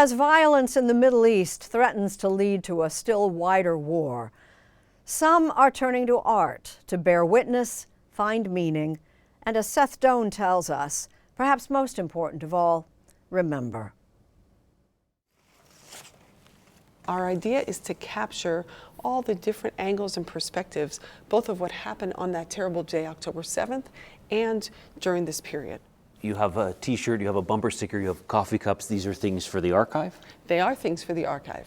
As violence in the Middle East threatens to lead to a still wider war, some are turning to art to bear witness, find meaning, and as Seth Doane tells us, perhaps most important of all, remember. Our idea is to capture all the different angles and perspectives, both of what happened on that terrible day, October 7th, and during this period. You have a t-shirt, you have a bumper sticker, you have coffee cups. These are things for the archive? They are things for the archive.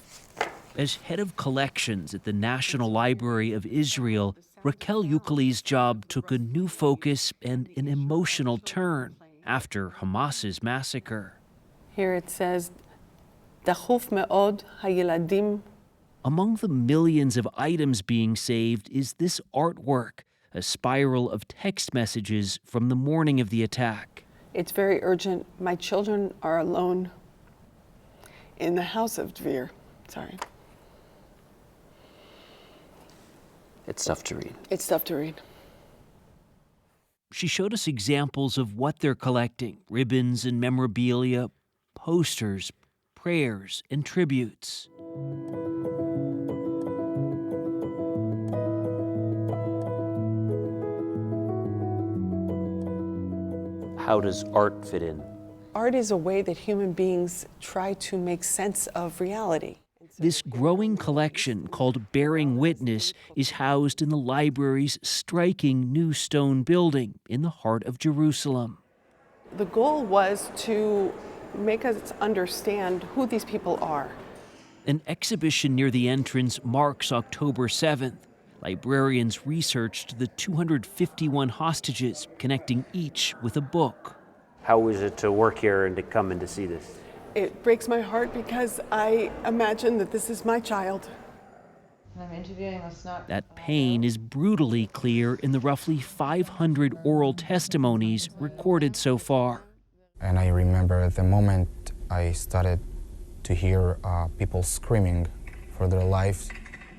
As head of collections at the National Library of Israel, Raquel Ukali's job took a new focus and an emotional turn after Hamas's massacre. Here it says, "Dachuf me'od hayeladim." Among the millions of items being saved is this artwork, a spiral of text messages from the morning of the attack. It's very urgent. My children are alone in the house of Dvir. Sorry. It's tough to read. It's tough to read. She showed us examples of what they're collecting: ribbons and memorabilia, posters, prayers, and tributes. How does art fit in? Art is a way that human beings try to make sense of reality. This growing collection, called Bearing Witness, is housed in the library's striking new stone building in the heart of Jerusalem. The goal was to make us understand who these people are. An exhibition near the entrance marks October 7th. Librarians researched the 251 hostages, connecting each with a book. How is it to work here and to come and to see this? It breaks my heart because I imagine that this is my child. That pain is brutally clear in the roughly 500 oral testimonies recorded so far. And I remember the moment I started to hear people screaming for their lives.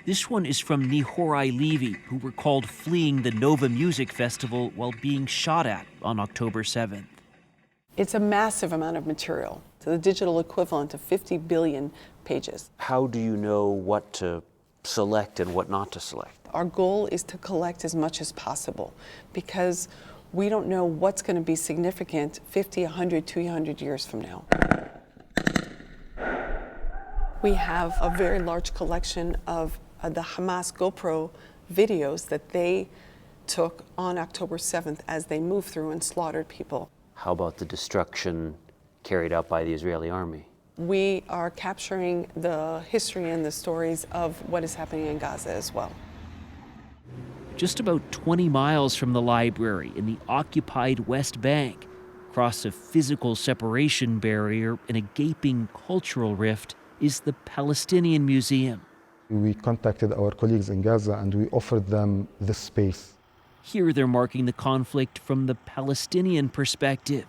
This one is from Nihorai Levy, who recalled fleeing the Nova Music Festival while being shot at on October 7th. It's a massive amount of material, to the digital equivalent of 50 billion pages. How do you know what to select and what not to select? Our goal is to collect as much as possible because we don't know what's going to be significant 50, 100, 200 years from now. We have a very large collection of the Hamas GoPro videos that they took on October 7th as they moved through and slaughtered people. How about the destruction carried out by the Israeli army? We are capturing the history and the stories of what is happening in Gaza as well. Just about 20 miles from the library in the occupied West Bank, across a physical separation barrier and a gaping cultural rift, is the Palestinian Museum. We contacted our colleagues in Gaza and we offered them this space. Here they're marking the conflict from the Palestinian perspective.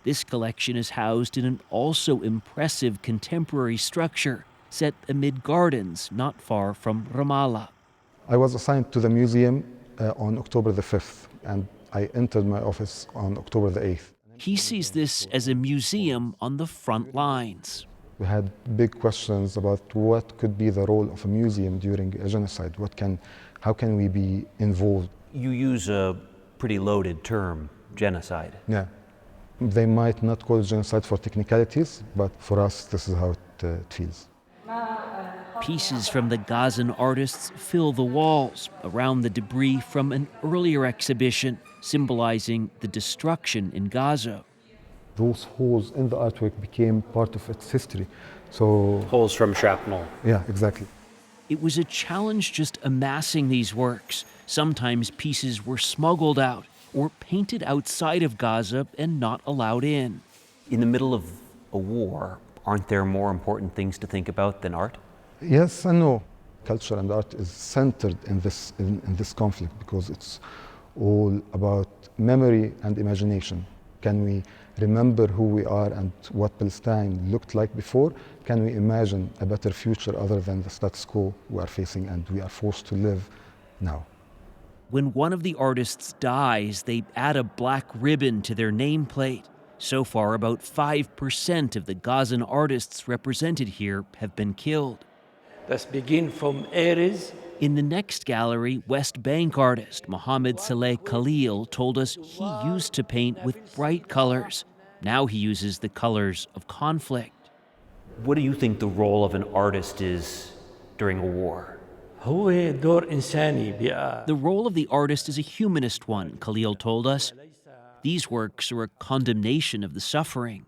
This collection is housed in an also impressive contemporary structure set amid gardens not far from Ramallah. I was assigned to the museum on October the 5th, and I entered my office on October the 8th. He sees this as a museum on the front lines. We had big questions about what could be the role of a museum during a genocide. How can we be involved? You use a pretty loaded term, genocide. Yeah. They might not call it genocide for technicalities, but for us, this is how it feels. Pieces from the Gazan artists fill the walls around the debris from an earlier exhibition symbolizing the destruction in Gaza. Those holes in the artwork became part of its history. So Holes from shrapnel. yeah, exactly. It was a challenge just amassing these works. Sometimes pieces were smuggled out or painted outside of Gaza and not allowed in. In the middle of a war, aren't there more important things to think about than art? Yes and no. Culture and art is centered in this conflict because it's all about memory and imagination. Can we remember who we are and what Palestine looked like before? Can we imagine a better future other than the status quo we are facing and we are forced to live now? When one of the artists dies, they add a black ribbon to their nameplate. So far, about 5% of the Gazan artists represented here have been killed. Let's begin from Ares. In the next gallery, West Bank artist Mohammed Saleh Khalil told us he used to paint with bright colors. Now he uses the colors of conflict. What do you think the role of an artist is during a war? هو دور إنساني The role of the artist is a humanist one, Khalil told us. These works are a condemnation of the suffering.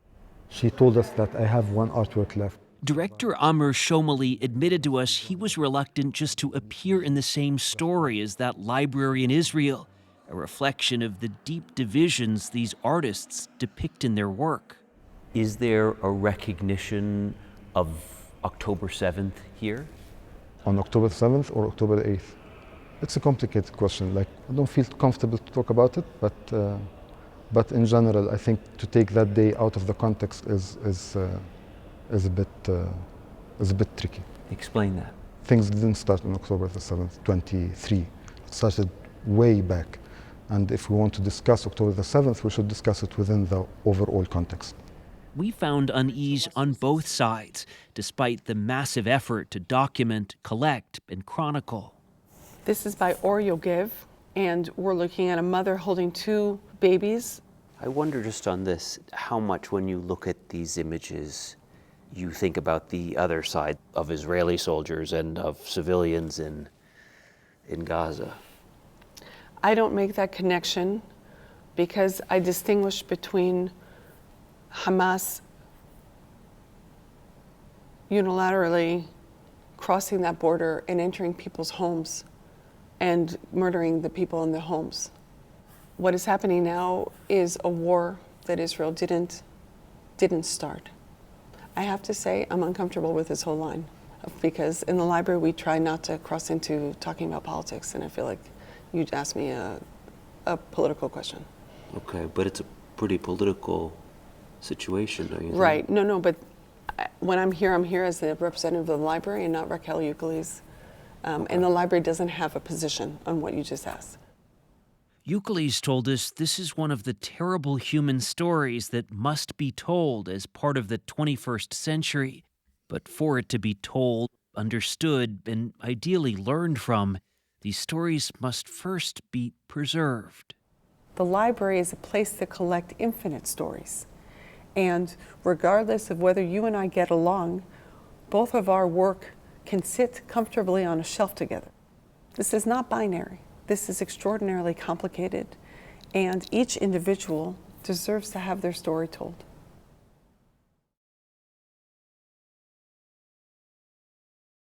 She told us that I have one artwork left. Director Amr Shomali admitted to us he was reluctant just to appear in the same story as that library in Israel, a reflection of the deep divisions these artists depict in their work. Is there a recognition of October 7th here? On October 7th or October 8th? It's a complicated question. Like, I don't feel comfortable to talk about it, but in general, I think to take that day out of the context is a bit tricky. Explain that. Things didn't start on October the 7th, 23. It started way back. And if we want to discuss October the 7th, we should discuss it within the overall context. We found unease on both sides, despite the massive effort to document, collect, and chronicle. This is by Oryogev, and we're looking at a mother holding two babies. I wonder just on this, how much when you look at these images, you think about the other side of Israeli soldiers and of civilians in Gaza. I don't make that connection because I distinguish between Hamas unilaterally crossing that border and entering people's homes and murdering the people in their homes. What is happening now is a war that Israel didn't start. I have to say I'm uncomfortable with this whole line because in the library we try not to cross into talking about politics, and I feel like you'd ask me a political question. Okay, but it's a pretty political situation, don't you think? Right, no, but when I'm here as the representative of the library and not Raquel Euclides. And the library doesn't have a position on what you just asked. Euclides told us this is one of the terrible human stories that must be told as part of the 21st century. But for it to be told, understood, and ideally learned from, these stories must first be preserved. The library is a place to collect infinite stories. And regardless of whether you and I get along, both of our work can sit comfortably on a shelf together. This is not binary. This is extraordinarily complicated, and each individual deserves to have their story told.